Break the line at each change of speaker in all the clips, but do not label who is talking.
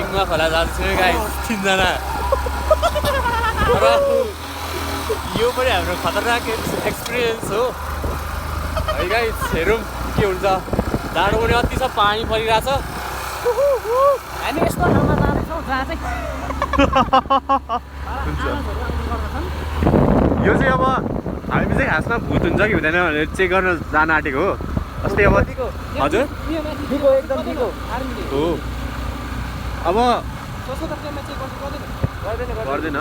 पिङमा खोला जान्छु गाइस 3 जना र यो पनि हाम्रो खतरनाक एक्सपिरियन्स हो है गाइस हेरौँ के हुन्छ जाडो पनि अति छ पानी परिरहेछ
हामी यस्तो ठाउँमा जाँदैछौँ जहाँ चाहिँ
यो चाहिँ अब हामी चाहिँ खासमा भूत हुन्छ कि हुँदैन भनेर चेक गर्न जान आँटेको हो अस्ति अब हजुर
एकदम दिगो
हो अब गर्दैन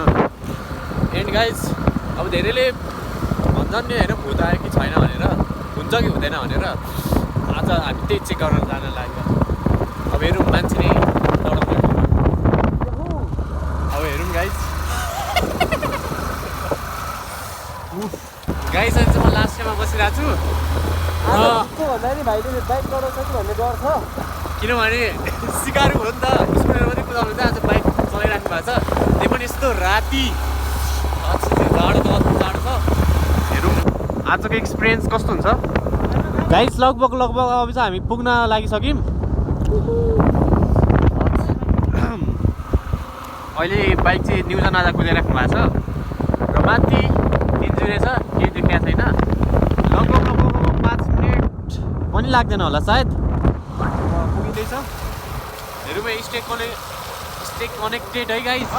एन्ड गाइज अब धेरैले भन्छन् नि होइन भूत आयो कि छैन भनेर हुन्छ कि हुँदैन भनेर आज हामी त्यही चेक गर्न जान लाग्यो अब हेरौँ मान्छे नै डराउँदै अब हेरौँ गाइज गाइज अहिले चाहिँ म लास्ट टाइममा बसिरहेको छु किनभने सिकारु हो नि त स्कुटर मात्रै कुदाउनु चाहिँ आज बाइक चलाइराख्नु भएको छ त्यही पनि यस्तो राति जाडो त अति जाडो छ हेरौँ आजको एक्सपिरियन्स कस्तो हुन्छ गाइस लगभग अब चाहिँ हामी पुग्न लागिसक्यौँ अहिले बाइक चाहिँ न्यु जनाजा कुदाइराख्नु भएको छ र माथि तिनजुरे छ केही देखिएको छैन लगभग 5 मिनट पनि लाग्दैन होला सायद पुगिँदैछ हेरौँ स्टे कनेक्टेड है गाइस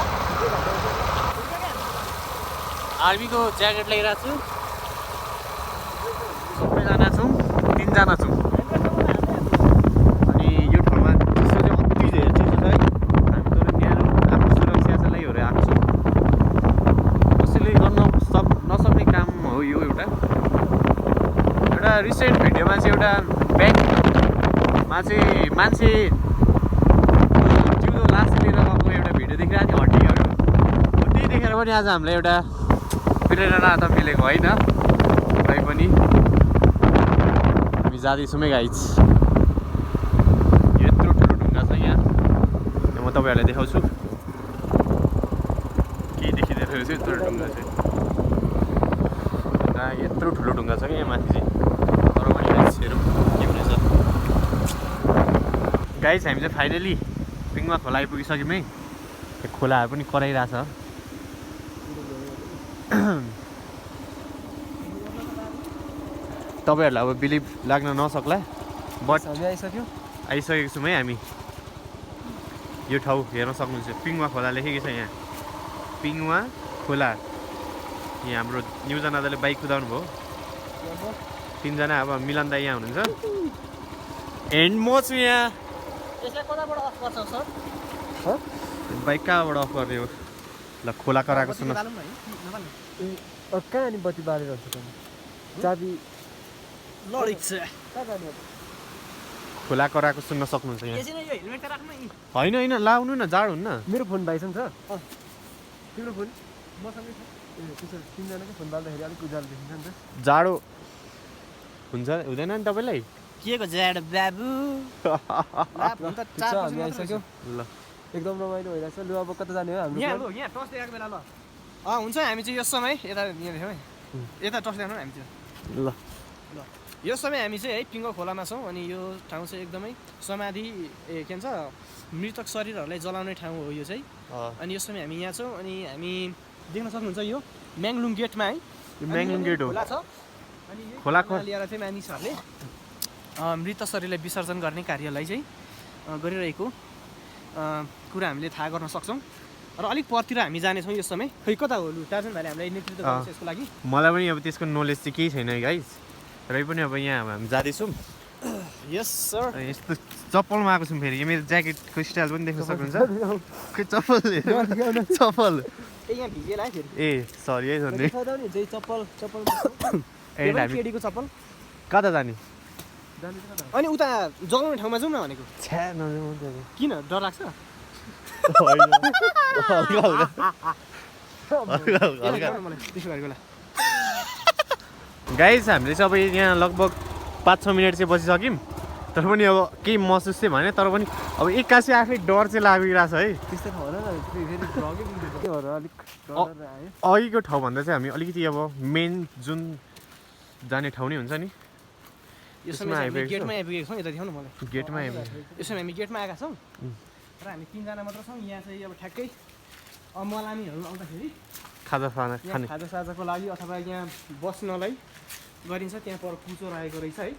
आर्मीको ज्याकेट लगाइरहेको छु सबैजना छौँ 3 जना छौँ अनि यो ठाउँमा चिसो चाहिँ अति चिसो छ है हामी तर न्यानो आफ्नो सुरक्षाको लागि हेरेर आएको छौँ कसैले गर्न नसक्ने काम हो यो एउटा रिसेन्ट भिडियोमा चाहिँ एउटा ब्याङ्कमा चाहिँ मान्छे जिउदो लास लिएर गएको एउटा भिडियो देखिरहेको थियो हड्डीहरू त्यही देखेर पनि आज हामीलाई एउटा प्रेरणा त मिलेको होइन तै पनि हामी जाँदैछौँ है गाइज यत्रो ठुलो ढुङ्गा छ यहाँ म तपाईँहरूलाई देखाउँछु के देखिँदैन रहेछ यत्रो ढुङ्गा चाहिँ यत्रो ठुलो ढुङ्गा छ कि यहाँ माथि चाहिँ तर पनि गाइज हेरौँ के हुनेछ गाइज हामी चाहिँ फाइनली पिङमा खोला आइपुगिसक्यौँ है खोलाहरू पनि कराइरहेछ तपाईँहरूलाई अब बिलिभ लाग्न नसक्ला बट आइसकेको छौँ है हामी यो ठाउँ हेर्न सक्नुहुन्छ पिङमा खोला लेखेको छ यहाँ पिङमा खोला यहाँ हाम्रो न्यु जनाले बाइक कुदाउनु भयो 3 जना अब मिलन दाइ यहाँ हुनुहुन्छ एन्ड म छु यहाँ बाइक कहाँबाट अफ गर्ने हो ल खोला कराएको सुन्नु
कहाँ अनि बत्ती बालेर चाबी
खोला कराएको सुन्न सक्नुहुन्छ यहाँ होइन लाउनु न जाडो हुन्न
मेरो फोन भाइसँग छ तिम्रो फोन मसँगै छ 3 जनाको फोन बाल्दाखेरि अलिक उज्यालो देखिन्छ नि त
जाडो हुन्छ हुँदैन नि तपाईँलाई
के को जाडो बाबु हामी आइसक्यो
ल
एकदम रमाइलो भइरहेछ लु अब कता जाने हो हाम्रो यहाँ टस देखाएको बेला ल हुन्छ हामी चाहिँ यस समय यता यहाँ देख्यौँ है यता टस देखाउनु हामी चाहिँ
ल
यो समय हामी चाहिँ है पिङ्गो खोलामा छौँ अनि यो ठाउँ चाहिँ एकदमै समाधि के भन्छ मृतक शरीरहरूलाई जलाउने ठाउँ हो यो चाहिँ अनि यो समय हामी यहाँ छौँ अनि हामी देख्न सक्नुहुन्छ यो म्याङलुङ गेटमा है
म्याङलुङ गेट हो
खोला छ अनि खोला लिएर चाहिँ मानिसहरूले मृत शरीरलाई विसर्जन गर्ने कार्यलाई चाहिँ गरिरहेको कुरा हामीले थाहा गर्न सक्छौँ र अलिक परतिर हामी जानेछौँ यस समय खै कता हो लु टार्जन भाइले हामीलाई नेतृत्व गर्छ यसको लागि
मलाई पनि अब त्यसको नलेज चाहिँ केही छैन गाइस र पनि अब यहाँ हामी जाँदैछौँ
यस सर
यस्तो चप्पलमा आएको छौँ फेरि यो मेरो ज्याकेटको स्टाइल पनि देख्न सक्नुहुन्छ खै चप्पल
यहाँ भिजेल है फेरि
ए सरी है धन्य
चप्पल
केडीको चप्पल कता जाने
अनि उता जलाउने ठाउँमा जाउँ न भनेको किन डर लाग्छ
गाइस हामीले चाहिँ अब यहाँ लगभग 5-6 मिनट चाहिँ बसिसक्यौँ तर पनि अब केही महसुस चाहिँ भएन तर पनि अब एक्कासी आफै डर चाहिँ लागिरहेछ है अघिको ठाउँभन्दा चाहिँ हामी अलिकति अब मेन जुन जाने ठाउँ नै हुन्छ नि
यो समय हामी गेटमा आइपुगेको छौँ यता देखाउनु मलाई
गेटमा
यो समय हामी गेटमा आएका छौँ र हामी 3 जना मात्र छौँ यहाँ चाहिँ अब ठ्याक्कै मलामीहरू आउँदाखेरि
खाजा खाना
यहाँ
खाने
खाजासाजाको लागि अथवा यहाँ बस्नलाई गरिन्छ त्यहाँ पर कुचो रहेको रहेछ है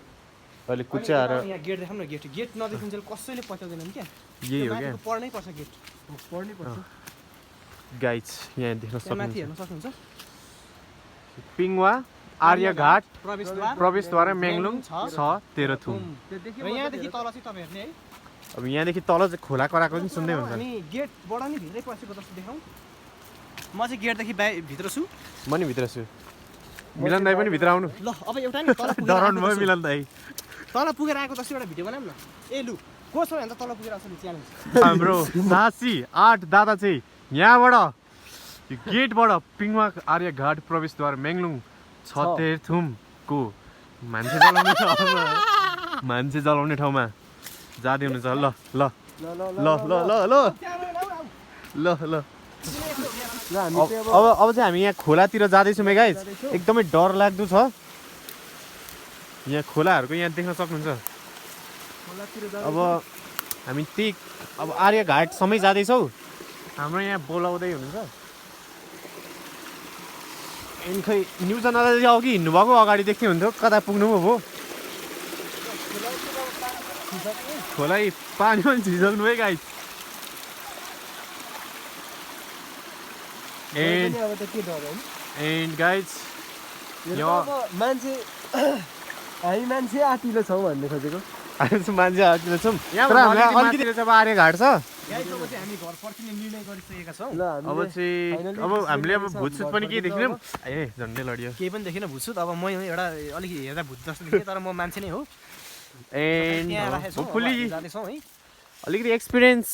अहिले कुच्याएर
यहाँ गेट देखाउँ न गेट नदेखिन्जेल कसैले पत्याउँदैनन् क्या
यही हो क्या
पढ्नै पर्छ गेट पढ्नै पर्छ
गाइज यहाँ देख्न
त्यहाँ माथि
सक्नुहुन्छ
हेर्न सक्नुहुन्छ
पिङवा आर्यघाट
प्रवेशद्वार
प्रवेशद्वार मेङलुङ 6 तेह्रथुम
र यहाँदेखि तल चाहिँ तपाईँ हेर्ने है
अब यहाँदेखि तल चाहिँ खोला कराएको पनि सुन्दै हुन्छ
हामी गेटबाट नि भित्रै पसेको जस्तो देखाउँ म चाहिँ गेटदेखि भित्र छु
म नि भित्र छु मिलन दाई पनि भित्र आउनु
ल अब एउटा नि तल
डराउनु भयो मिलन दाई
तल पुगेर आएको जस्तो एउटा भिडियो बनाऊँ न ए लु को छ भने त तल पुगेर आउँछ नि च्यालेन्ज
हाम्रो सासी 8 दादा चाहिँ यहाँबाट यो गेटबाट पिङवा आर्यघाट प्रवेशद्वार मेङलुङ 6 तेह्रथुमको मान्छे जलाउने ठाउँमा जाँदै हुनुहुन्छ ल ल ल ल ल ल ल ल अब चाहिँ हामी यहाँ खोलातिर जाँदैछौँ है गाइस एकदमै डर लाग्दो छ यहाँ खोलाहरूको यहाँ देख्न सक्नुहुन्छ अब हामी त्यही अब आर्यघाटसम्मै जाँदैछौँ हाम्रो यहाँ बोलाउँदै हुनुहुन्छ अनि खै न्युजना चाहिँ अघि हिँड्नुभएको अगाडि देख्ने हुन्थ्यो कता पुग्नु पो भयो खोला पानीमा पनि झिझक्नु है गाइस एन्ड गाइज
मान्छे हामी मान्छे आँटिलो छौँ भन्ने खोजेको
मान्छे आँटिलो छौँ अलिकति चाहिँ आर्यघाट छ
हामी घर फर्किने निर्णय गरिसकेका छौँ
अब चाहिँ अब हामीले अब भुतसुत पनि केही देख्दैनौँ ए झन्डै लडियो
केही पनि देखिनँ भुतसुत अब म एउटा अलिकति हेर्दा भुत जस्तो देखेँ तर म मान्छे नै हो
एन्ड होपफुली
जाँदैछौँ है
अलिकति एक्सपिरियन्स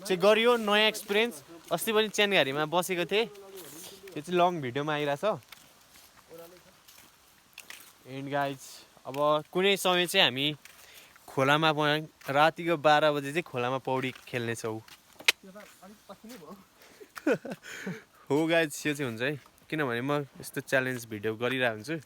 चाहिँ गरियो नयाँ एक्सपिरियन्स अस्ति पनि च्यानघारीमा बसेको थिएँ त्यो चाहिँ लङ भिडियोमा आइरहेछ एन्ड गाइज अब कुनै समय चाहिँ हामी खोलामा रातिको 12 बजे चाहिँ खोलामा पौडी खेल्नेछौँ हो गाइज यो चाहिँ हुन्छ है किनभने म यस्तो च्यालेन्ज भिडियो गरिरहेको हुन्छु